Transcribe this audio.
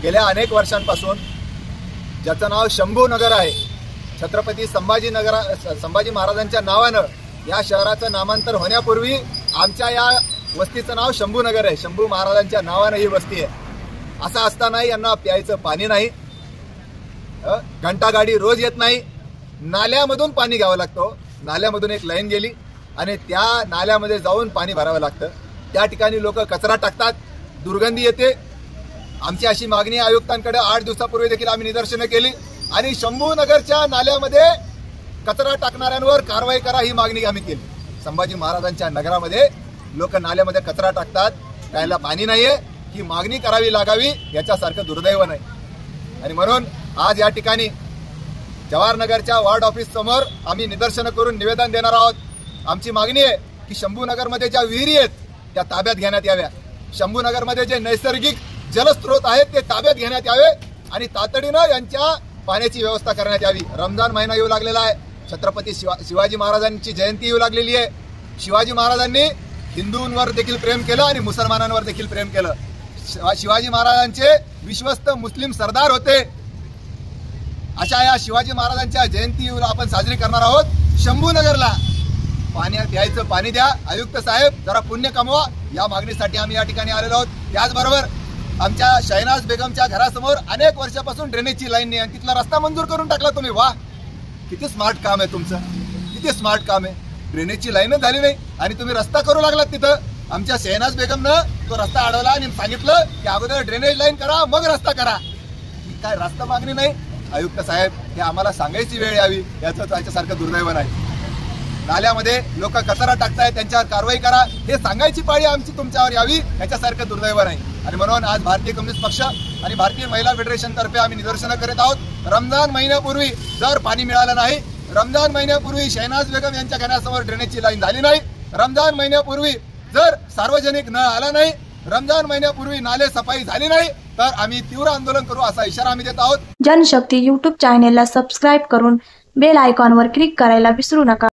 गेल्या अनेक वर्षांपासून ज्याचं नाव शंभू नगर आहे, छत्रपती संभाजी महाराजांच्या नावानं या शहराचं नामांतर होण्यापूर्वी आमच्या या वस्तीचं नाव शंभू नगर आहे। शंभू महाराजांच्या नावानं ही वस्ती आहे। असं असतानाही यांना प्यायचं पाणी नाही, घंटा गाडी रोज येत नाही, नाल्यामधून पाणी घ्यावं लागतं। नाल्यामधून एक लाईन गेली आणि त्या नाल्यामध्ये जाऊन पाणी भरावं लागतं। त्या ठिकाणी लोक कचरा टाकतात, दुर्गंधी येते। आमची अशी मागणी आयुक्तांकडे 8 दिवसापूर्वी देखील आम्ही निदर्शनं केली आणि शंभू नगरच्या नाल्यामध्ये कचरा टाकणाऱ्यांवर कारवाई करा ही मागणी आम्ही केली। संभाजी महाराजांच्या नगरामध्ये लोक नाल्यामध्ये कचरा टाकतात, प्यायला पाणी नाहीये, ही मागणी करावी लागावी, याच्यासारखं दुर्दैव नाही। आणि म्हणून आज या ठिकाणी जवाहरनगरच्या वार्ड ऑफिस समोर आम्ही निदर्शनं करून निवेदन देणार आहोत। आमची मागणी आहे की शंभू नगरमध्ये ज्या विहिरी आहेत त्या ताब्यात घेण्यात याव्या। शंभू नगरमध्ये जे नैसर्गिक जलस्रोत आहेत ते ताब्यात घेण्यात यावे आणि तातडीनं यांच्या पाण्याची व्यवस्था करण्यात यावी। रमजान महिना येऊ लागलेला आहे, छत्रपती शिवाजी महाराजांची जयंती येऊ लागलेली आहे। शिवाजी महाराजांनी हिंदूंवर देखील प्रेम केलं आणि मुसलमानांवर देखील प्रेम केलं। शिवाजी महाराजांचे विश्वस्त मुस्लिम सरदार होते। अशा या शिवाजी महाराजांच्या जयंती आपण साजरी करणार आहोत। शंभू नगरला प्यायचं पाणी द्या। आयुक्त साहेब जरा पुण्य कमवा, या मागणीसाठी आम्ही या ठिकाणी आलेलो आहोत। त्याचबरोबर आमच्या शहनाज बेगमच्या घरासमोर अनेक वर्षापासून ड्रेनेजची लाईन नाही आणि तिथला रस्ता मंजूर करून टाकला तुम्ही। वाह, किती स्मार्ट काम आहे तुमचं, किती स्मार्ट काम आहे। ड्रेनेजची लाईनच झाली नाही आणि तुम्ही रस्ता करू लागलात तिथं। आमच्या शहनाज बेगमनं तो रस्ता अडवला आणि सांगितलं की अगोदर ड्रेनेज लाईन करा मग रस्ता करा। काय रस्ता मागणी नाही? आयुक्त साहेब, हे आम्हाला सांगायची वेळ यावी, याच्यासारखं दुर्दैव नाही। नाल्यामध्ये लोक कचरा टाकतायत, त्यांच्यावर कारवाई करा, हे सांगायची पाळी आमची तुमच्यावर यावी, याच्यासारखं दुर्दैव नाही। आणि म्हणून आज भारतीय कम्युनिस्ट पक्ष आणि भारतीय महिला फेडरेशन तर्फे आम्ही निदर्शनं करीत आहोत। रमजान महिन्यापूर्वी जर पाणी मिळालं नाही, रमजान महिन्यापूर्वी शहनाज बेगम यांच्या घरासमोर ड्रेनेजची लाईन झाली नाही, रमजान महिन्यापूर्वी जर सार्वजनिक नळ आला नाही, रमजान महिन्यापूर्वी नाले सफाई झाली नाही, तर आम्ही तीव्र आंदोलन करू असा इशारा आम्ही देत आहोत। जनशक्ती YouTube चॅनेलला सबस्क्राईब करून बेल आयकॉनवर क्लिक करायला विसरू नका।